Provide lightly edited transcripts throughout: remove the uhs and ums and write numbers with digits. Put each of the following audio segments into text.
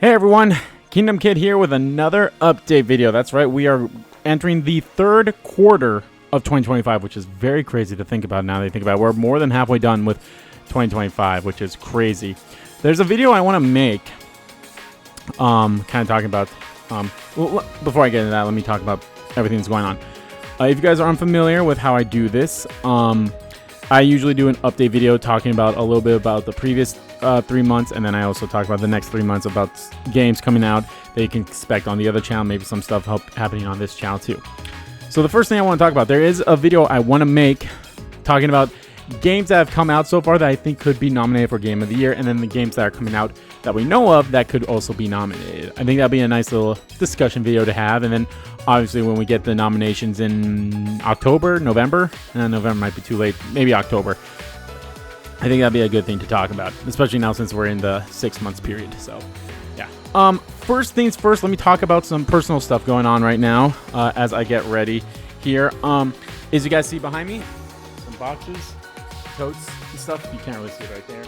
Hey everyone, Kingdom Kid here with another update video. That's right, we are entering the third quarter of 2025, which is very crazy to think about now that you think about it. We're more than halfway done with 2025, which is crazy. There's a video I want to make, kind of talking about, well, before I get into that, let me talk about everything that's going on. If you guys are unfamiliar with how I do this, I usually do an update video talking about a little bit about the previous 3 months, and then I also talk about the next 3 months about games coming out that you can expect on the other channel, maybe some stuff happening on this channel too. So the first thing I want to talk about, there is a video I want to make talking about games that have come out so far that I think could be nominated for Game of the Year, and then the games that are coming out that we know of that could also be nominated. I think that'd be a nice little discussion video to have, and then obviously when we get the nominations in October, November, November might be too late, maybe October, I think that'd be a good thing to talk about, especially now since we're in the 6 months period. So yeah. First things first, let me talk about some personal stuff going on right now as I get ready here. As you guys see behind me, some boxes, totes and stuff. You can't really see it right there.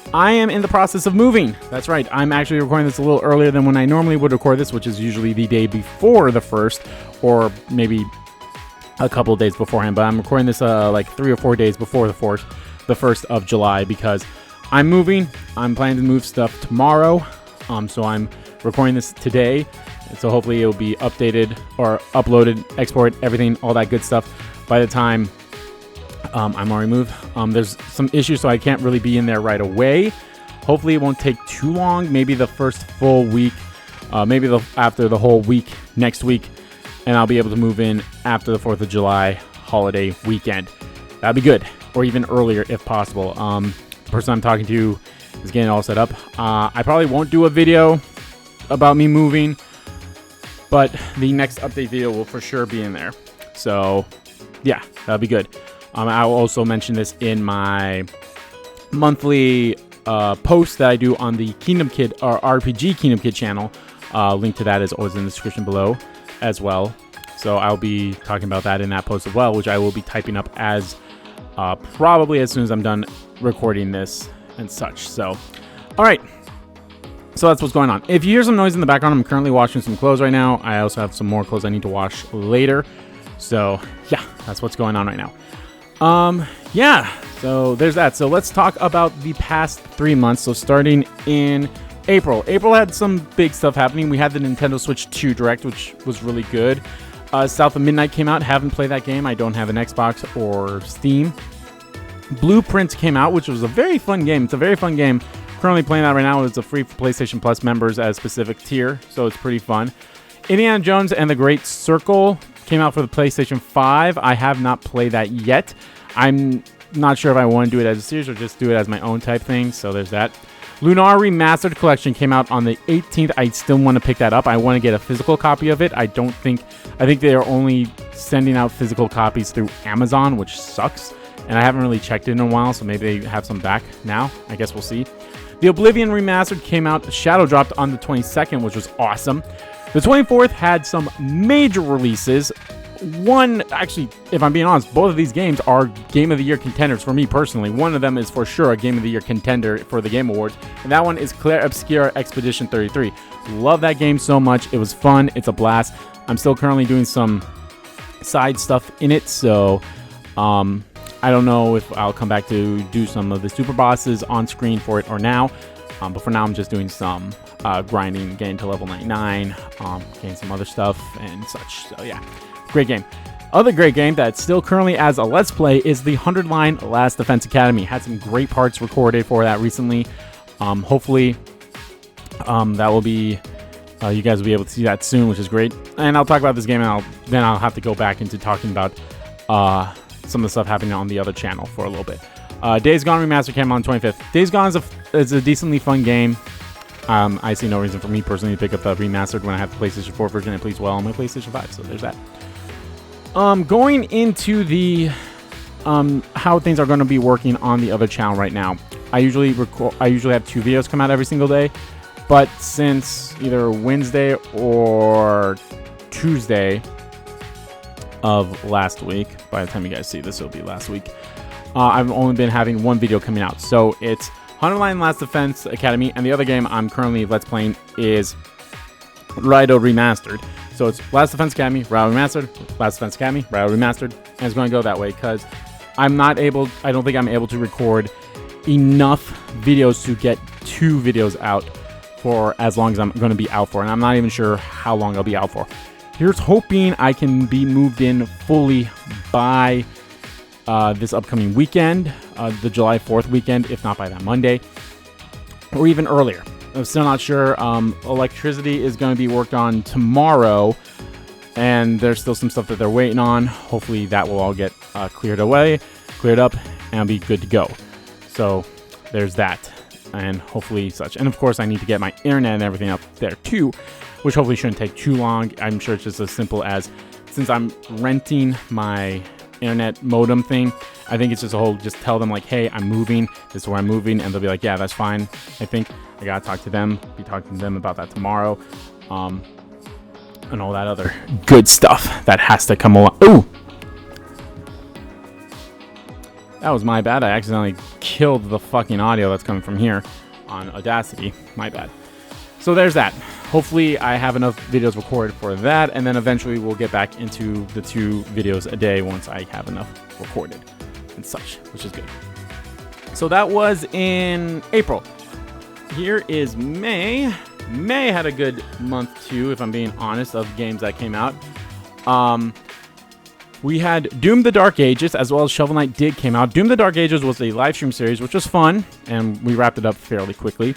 But I am in the process of moving. That's right. I'm actually recording this a little earlier than when I normally would record this, which is usually the day before the 1st, or maybe a couple of days beforehand. But I'm recording this like 3 or 4 days before the 1st of July, because I'm moving. I'm planning to move stuff tomorrow. So I'm recording this today. And so hopefully it'll be updated or uploaded, exported, everything, all that good stuff by the time I'm already moved. There's some issues, so I can't really be in there right away. Hopefully it won't take too long. Maybe the first full week, maybe after the whole week next week, and I'll be able to move in after the 4th of July holiday weekend. That'd be good, or even earlier if possible. The person I'm talking to is getting it all set up. I probably won't do a video about me moving, but the next update video will for sure be in there. So yeah, that'll be good. I will also mention this in my monthly post that I do on the Kingdom Kid or RPG Kingdom Kid channel. Link to that is always in the description below as well. So I'll be talking about that in that post as well, which I will be typing up as probably as soon as I'm done recording this and such. So, all right. So that's what's going on. If you hear some noise in the background, I'm currently washing some clothes right now. I also have some more clothes I need to wash later. So yeah, that's what's going on right now. Yeah, so there's that. So let's talk about the past 3 months. So starting in April had some big stuff happening. We had the Nintendo Switch 2 Direct, which was really good. South of Midnight came out. Haven't played that game. I don't have an Xbox or Steam. Blueprint came out, which was a very fun game. It's a very fun game. Currently playing that right now. It's a free for PlayStation Plus members at a specific tier, so it's pretty fun. Indiana Jones and the Great Circle came out for the PlayStation 5. I have not played that yet. I'm not sure if I want to do it as a series or just do it as my own type thing, so there's that. Lunar Remastered Collection came out on the 18th. I still want to pick that up. I want to get a physical copy of it. I think they are only sending out physical copies through Amazon, which sucks. And I haven't really checked it in a while, so maybe they have some back now. I guess we'll see. The Oblivion Remastered came out, shadow dropped on the 22nd, which was awesome. The 24th had some major releases. Actually, if I'm being honest, both of these games are Game of the Year contenders for me personally. One of them is for sure a Game of the Year contender for the Game Awards, and that one is Clair Obscura Expedition 33. Love that game so much. It was fun. It's a blast. I'm still currently doing some side stuff in it, so I don't know if I'll come back to do some of the super bosses on screen for it or now. But for now, I'm just doing some grinding, getting to level 99, getting some other stuff and such. So yeah, great game. Other great game that's still currently as a Let's Play is the 100 Line Last Defense Academy. Had some great parts recorded for that recently. Hopefully, that will be, you guys will be able to see that soon, which is great. And I'll talk about this game, and then I'll have to go back into talking about some of the stuff happening on the other channel for a little bit. Days Gone Remastered came on 25th. Days Gone is a decently fun game. I see no reason for me personally to pick up the remastered when I have the PlayStation 4 version. It plays well on my PlayStation 5, so there's that. Going into the how things are going to be working on the other channel right now. I usually have 2 videos come out every single day, but since either Wednesday or Tuesday of last week, by the time you guys see this, it'll be last week. I've only been having one video coming out, so it's Hunterline Last Defense Academy, and the other game I'm currently Let's Playing is Raidou Remastered. So it's Last Defense Academy, Raidou Remastered, Last Defense Academy, Raidou Remastered, and it's going to go that way because I don't think I'm able to record enough videos to get 2 videos out for as long as I'm going to be out for, and I'm not even sure how long I'll be out for. Here's hoping I can be moved in fully by this upcoming weekend, the July 4th weekend, if not by that Monday, or even earlier. I'm still not sure. Electricity is going to be worked on tomorrow, and there's still some stuff that they're waiting on. Hopefully that will all get cleared up, and I'll be good to go. So there's that, and hopefully such. And of course, I need to get my internet and everything up there too, which hopefully shouldn't take too long. I'm sure it's just as simple as, since I'm renting my internet modem thing, I think it's just a whole, just tell them like, hey, I'm moving, this is where I'm moving, and they'll be like, yeah, that's fine. I think I gotta talk to them, be talking to them about that tomorrow, and all that other good stuff that has to come along. Ooh, that was my bad. I accidentally killed the fucking audio that's coming from here on Audacity. My bad. So there's that. Hopefully I have enough videos recorded for that, and then eventually we'll get back into the 2 videos a day once I have enough recorded and such, which is good. So that was in April. Here is May. May had a good month too, if I'm being honest, of games that came out. We had Doom the Dark Ages, as well as Shovel Knight Dig came out. Doom the Dark Ages was a live stream series, which was fun, and we wrapped it up fairly quickly.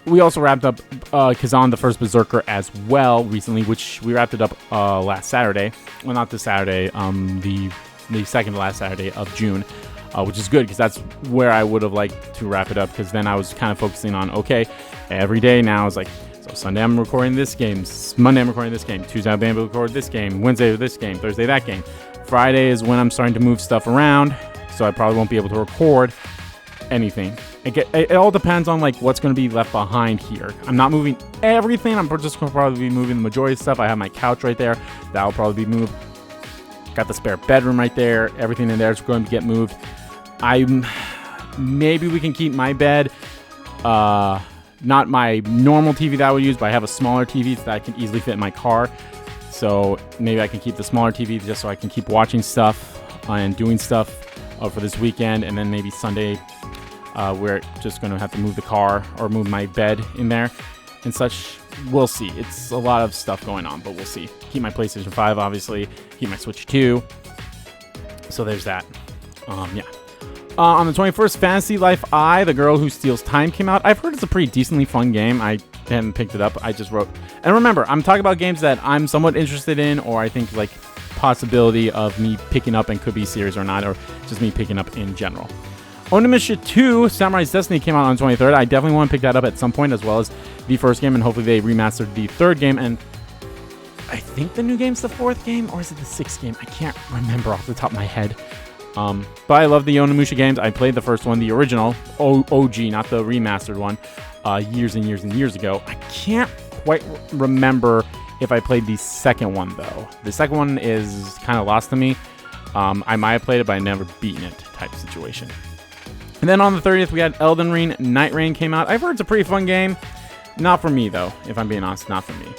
We also wrapped up Kazan the First Berserker as well recently, which we wrapped it up last Saturday. Well, not this Saturday, the second to last Saturday of June, which is good because that's where I would have liked to wrap it up, because then I was kind of focusing on, okay, every day now is like, so Sunday I'm recording this game, Monday I'm recording this game, Tuesday I'll be able to record this game, Wednesday this game, Thursday that game. Friday is when I'm starting to move stuff around, so I probably won't be able to record anything. It all depends on like what's going to be left behind here. I'm not moving everything. I'm just going to probably be moving the majority of stuff. I have my couch right there. That'll probably be moved. Got the spare bedroom right there. Everything in there is going to get moved. Maybe we can keep my bed. Not my normal TV that I would use, but I have a smaller TV that I can easily fit in my car. So maybe I can keep the smaller TV just so I can keep watching stuff and doing stuff for this weekend. And then maybe Sunday, we're just going to have to move the car or move my bed in there and such. We'll see. It's a lot of stuff going on, but we'll see. Keep my PlayStation 5, obviously. Keep my Switch 2. So there's that. Yeah. On the 21st, Fantasy Life I, The Girl Who Steals Time came out. I've heard it's a pretty decently fun game. I haven't picked it up. I just wrote. And remember, I'm talking about games that I'm somewhat interested in, or I think like possibility of me picking up and could be serious or not, or just me picking up in general. Onimusha 2, Samurai's Destiny came out on the 23rd. I definitely want to pick that up at some point, as well as the first game, and hopefully they remastered the 3rd game. And I think the new game's the 4th game, or is it the 6th game? I can't remember off the top of my head. But I love the Onimusha games. I played the first one, the original, OG, not the remastered one, years and years and years ago. I can't quite remember if I played the second one, though. The second one is kind of lost to me. I might have played it, but I never beaten it type situation. And then on the 30th, we had Elden Ring Night Rain came out. I've heard it's a pretty fun game. Not for me, though, if I'm being honest, not for me.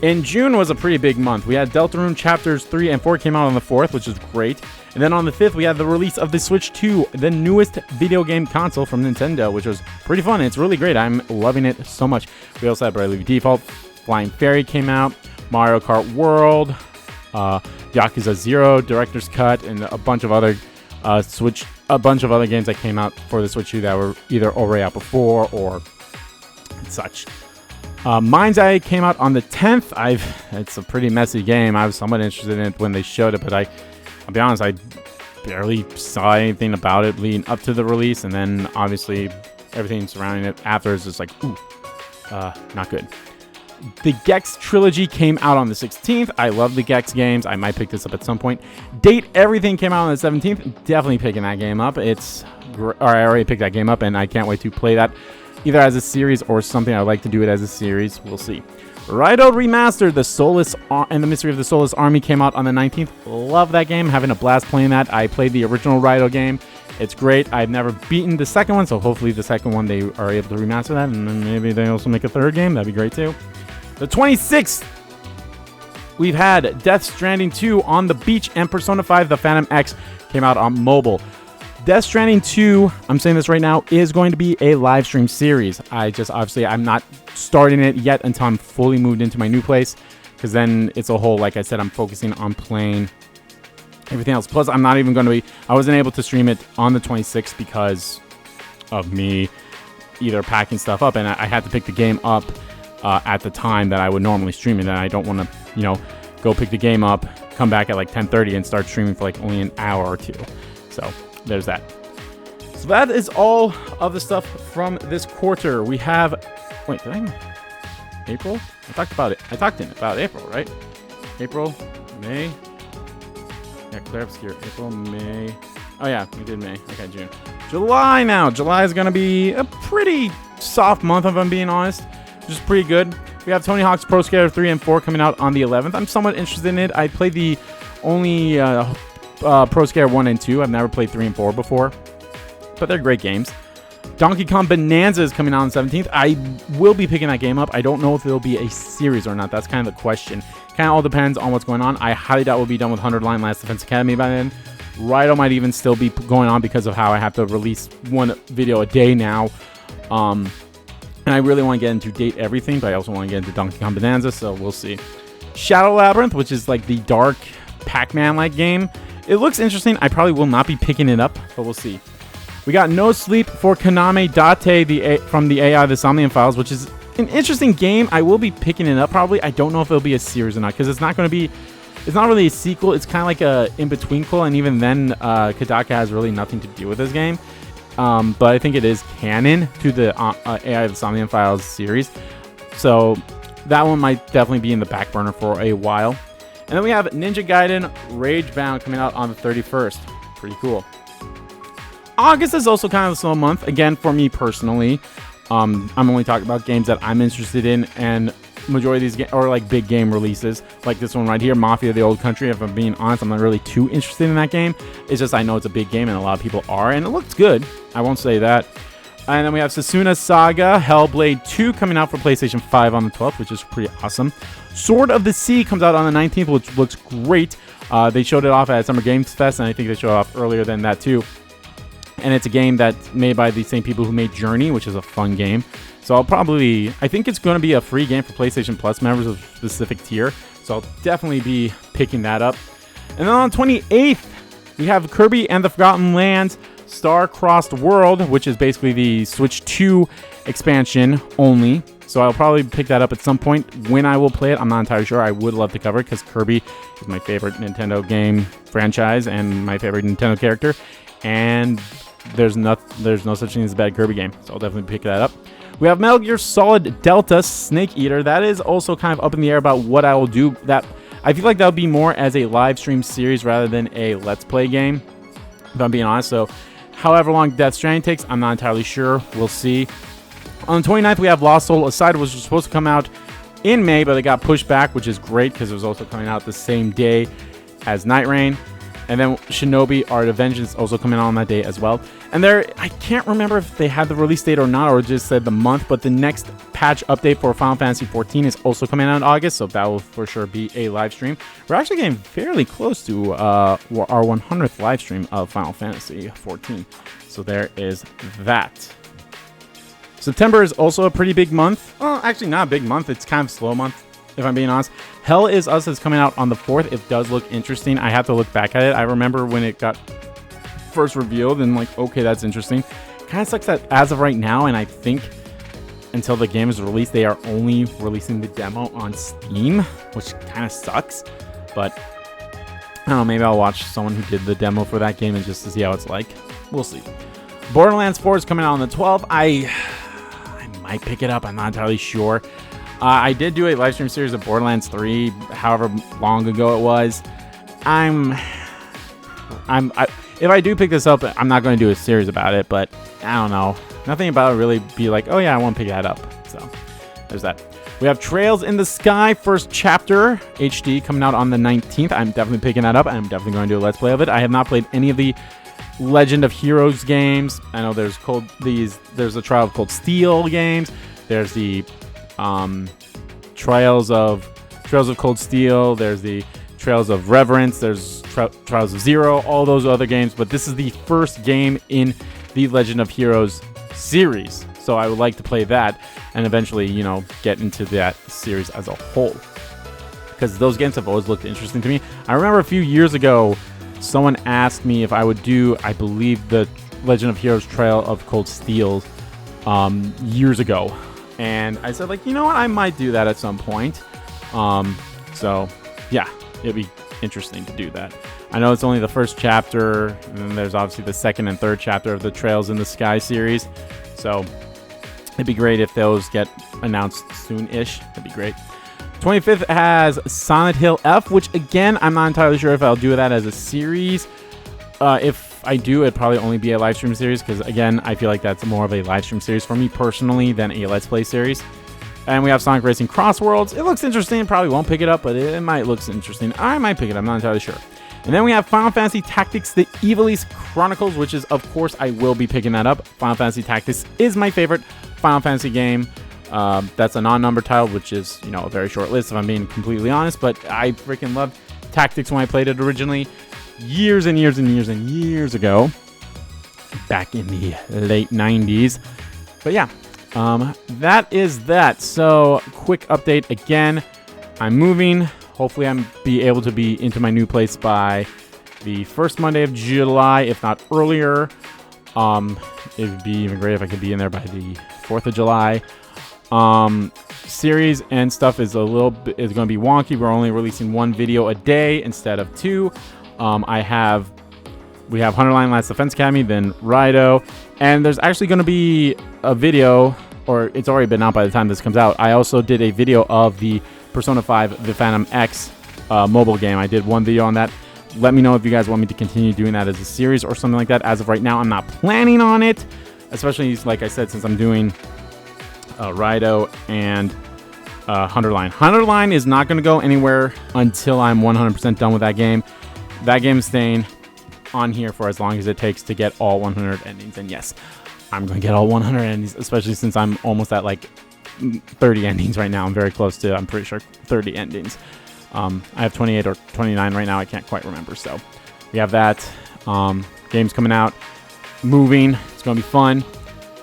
In June was a pretty big month. We had Deltarune Chapters 3 and 4 came out on the 4th, which is great. And then on the 5th, we had the release of the Switch 2, the newest video game console from Nintendo, which was pretty fun. It's really great. I'm loving it so much. We also had Bravely Default, Flying Fairy came out, Mario Kart World, Yakuza 0, Director's Cut, and a bunch of other games that came out for the Switch 2 that were either already out before or such. Mind's Eye came out on the 10th. It's a pretty messy game. I was somewhat interested in it when they showed it, but I'll be honest, I barely saw anything about it leading up to the release, and then obviously everything surrounding it after is just like, ooh, not good. The Gex trilogy came out on the 16th. I love the Gex games. I might pick this up at some point. Date Everything came out on the 17th. Definitely picking that game up. I already picked that game up, and I can't wait to play that either as a series or something. I'd like to do it as a series. We'll see. Raidou Remastered, The Soulless and the Mystery of the Soulless Army came out on the 19th. Love that game. Having a blast playing that. I played the original Raidou game. It's great. I've never beaten the second one, so hopefully the second one they are able to remaster that, and then maybe they also make a third game. That'd be great too. The 26th, we've had Death Stranding 2 on the beach, and Persona 5 The Phantom X came out on mobile. Death Stranding 2, I'm saying this right now, is going to be a live stream series. I'm not starting it yet until I'm fully moved into my new place, because then it's a whole, like I said, I'm focusing on playing everything else. Plus, I wasn't able to stream it on the 26th because of me either packing stuff up, and I had to pick the game up at the time that I would normally stream it, and I don't want to, go pick the game up, come back at like 10:30 and start streaming for like only an hour or two. So there's that. So that is all of the stuff from this quarter. We have, April? I talked about April, right? April, May. Yeah, Claire Obscure. April, May. Oh yeah, we did May. Okay, June. July now. July is going to be a pretty soft month, if I'm being honest. Which is pretty good. We have Tony Hawk's Pro Skater 3 and 4 coming out on the 11th. I'm somewhat interested in it. I played the only Pro Skater 1 and 2. I've never played 3 and 4 before. But they're great games. Donkey Kong Bonanza is coming out on the 17th. I will be picking that game up. I don't know if it'll be a series or not. That's kind of the question. Kind of all depends on what's going on. I highly doubt we'll be done with 100 Line Last Defense Academy by then. Rydell might even still be going on because of how I have to release one video a day now. And I really want to get into Date Everything, but I also want to get into Donkey Kong Bonanza, so we'll see. Shadow Labyrinth, which is like the dark Pac-Man-like game. It looks interesting. I probably will not be picking it up, but we'll see. We got No Sleep for Kaname Date from the AI The Somnium Files, which is an interesting game. I will be picking it up probably. I don't know if it'll be a series or not, because it's not really a sequel. It's kind of like a in-between-quel, and even then, Kodaka has really nothing to do with this game. But I think it is canon to the AI The Somnium Files series. So that one might definitely be in the back burner for a while. And then we have Ninja Gaiden Ragebound coming out on the 31st. Pretty cool. August is also kind of a slow month, again, for me personally. I'm only talking about games that I'm interested in, and majority of these games are like big game releases, like this one right here, Mafia: The Old Country. If I'm being honest, I'm not really too interested in that game. It's just I know it's a big game and a lot of people are, and it looks good. I won't say that. And then we have Sushuna Saga Hellblade 2 coming out for PlayStation 5 on the 12th, which is pretty awesome. Sword of the Sea comes out on the 19th, which looks great. They showed it off at Summer Games Fest, and I think they showed it off earlier than that too. And it's a game that's made by the same people who made Journey, which is a fun game. So I think it's going to be a free game for PlayStation Plus members of a specific tier. So I'll definitely be picking that up. And then on the 28th, we have Kirby and the Forgotten Lands Star-Crossed World, which is basically the Switch 2 expansion only. So I'll probably pick that up at some point. When I will play it, I'm not entirely sure. I would love to cover it because Kirby is my favorite Nintendo game franchise and my favorite Nintendo character. And there's no such thing as a bad Kirby game. So I'll definitely pick that up. We have Metal Gear Solid Delta Snake Eater. That is also kind of up in the air about what I will do. That I feel like that would be more as a live stream series rather than a Let's Play game, if I'm being honest. So however long Death Stranding takes, I'm not entirely sure. We'll see. On the 29th, we have Lost Soul Aside, which was supposed to come out in May, but it got pushed back, which is great because it was also coming out the same day as Night Rain. And then Shinobi Art of Vengeance also coming out on that day as well. And I can't remember if they had the release date or not, or just said the month, but the next patch update for Final Fantasy XIV is also coming out in August, so that will for sure be a live stream. We're actually getting fairly close to our 100th live stream of Final Fantasy XIV. So there is that. September is also a pretty big month. Well, actually not a big month. It's kind of a slow month, if I'm being honest. Hell Is Us is coming out on the 4th. It does look interesting. I have to look back at it. I remember when it got first revealed and like, okay, that's interesting. Kind of sucks that as of right now, and I think until the game is released, they are only releasing the demo on Steam, which kind of sucks. But I don't know, maybe I'll watch someone who did the demo for that game and just to see how it's like. We'll see. Borderlands 4 is coming out on the 12th. I might pick it up. I'm not entirely sure. I did do a live stream series of Borderlands 3, however long ago it was. If I do pick this up, I'm not going to do a series about it, but I don't know. Nothing about it really be like, oh yeah, I want to pick that up. So there's that. We have Trails in the Sky, first chapter, HD, coming out on the 19th. I'm definitely picking that up. I'm definitely going to do a Let's Play of it. I have not played any of the Legend of Heroes games. I know there's a Trial of Cold Steel games. There's the Trails of Cold Steel. There's the Trails of Reverence. There's Trials of Zero. All those other games, but this is the first game in the Legend of Heroes series. So I would like to play that and eventually, get into that series as a whole, because those games have always looked interesting to me. I remember a few years ago, someone asked me if I would do, I believe, the Legend of Heroes Trail of Cold Steel years ago. And I said, what? I might do that at some point. So, yeah, it'd be interesting to do that. I know it's only the first chapter, and then there's obviously the second and third chapter of the Trails in the Sky series. So, it'd be great if those get announced soon-ish. That'd be great. 25th has Silent Hill F, which, again, I'm not entirely sure if I'll do that as a series. If I do, it'd probably only be a live stream series, because, again, I feel like that's more of a live stream series for me personally than a Let's Play series. And we have Sonic Racing Cross Worlds. It looks interesting. Probably won't pick it up, but it might look interesting. I might pick it up. I'm not entirely sure. And then we have Final Fantasy Tactics: The Ivalice Chronicles, which is, of course, I will be picking that up. Final Fantasy Tactics is my favorite Final Fantasy game. That's a non-numbered title, which is, a very short list if I'm being completely honest, but I freaking loved Tactics when I played it originally years and years and years and years ago, back in the late 90s. But yeah, that is that. So, quick update again. I'm moving. Hopefully I'm be able to be into my new place by the first Monday of July, if not earlier. It would be even great if I could be in there by the 4th of July. Series and stuff is going to be wonky. We're only releasing one video a day instead of two. We have Hunterline Last Defense Academy, then Rido, and there's actually going to be a video, or it's already been out by the time this comes out. I also did a video of the Persona 5 The Phantom X mobile game. I did one video on that. Let me know if you guys want me to continue doing that as a series or something like that. As of right now, I'm not planning on it, especially, like I said, since I'm doing Rido and Hunterline. Hunterline is not going to go anywhere until I'm 100% done with that game. That game is staying on here for as long as it takes to get all 100 endings. And yes, I'm going to get all 100 endings, especially since I'm almost at like 30 endings right now. I'm very close to, I'm pretty sure, 30 endings. I have 28 or 29 right now. I can't quite remember. So we have that. Game's coming out. Moving. It's going to be fun.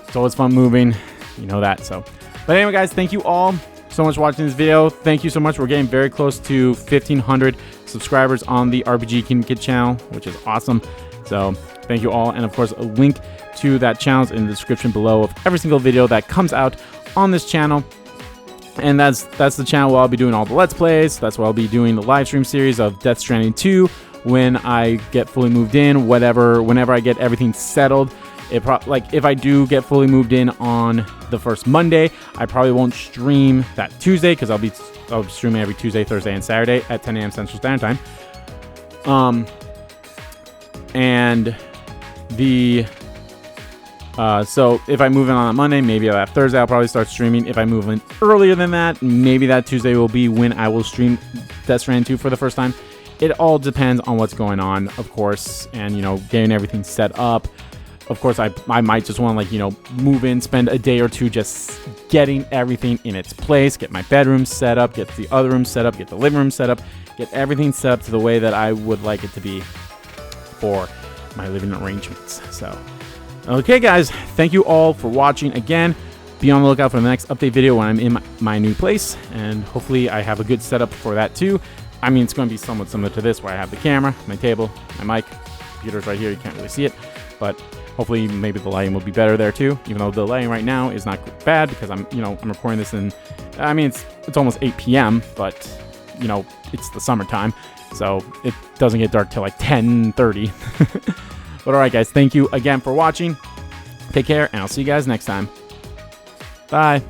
It's always fun moving. You know that. So, but anyway, guys, thank you all so much for watching this video. Thank you so much. We're getting very close to 1,500 subscribers on the RPG Kingdom Kid channel, which is awesome. So thank you all. And of course, a link to that channel is in the description below of every single video that comes out on this channel. And that's the channel where I'll be doing all the Let's Plays. That's where I'll be doing the live stream series of Death Stranding 2 when I get fully moved in, whenever I get everything settled. If I do get fully moved in on the first Monday, I probably won't stream that Tuesday, because I'll be streaming every Tuesday, Thursday, and Saturday at 10 a.m. Central Standard Time. So if I move in on a Monday, maybe that Thursday I'll probably start streaming. If I move in earlier than that, maybe that Tuesday will be when I will stream Death Stranding 2 for the first time. It all depends on what's going on, of course, and getting everything set up. Of course, I might just want to move in, spend a day or two just getting everything in its place, get my bedroom set up, get the other room set up, get the living room set up, get everything set up to the way that I would like it to be for my living arrangements. So, okay, guys, thank you all for watching again. Be on the lookout for the next update video when I'm in my new place, and hopefully I have a good setup for that too. I mean, it's going to be somewhat similar to this, where I have the camera, my table, my mic, computer's right here. You can't really see it, but hopefully maybe the lighting will be better there too, even though the lighting right now is not bad, because I'm recording this it's almost 8 p.m., but it's the summertime, so it doesn't get dark till like 10:30. But all right, guys, thank you again for watching. Take care, and I'll see you guys next time. Bye.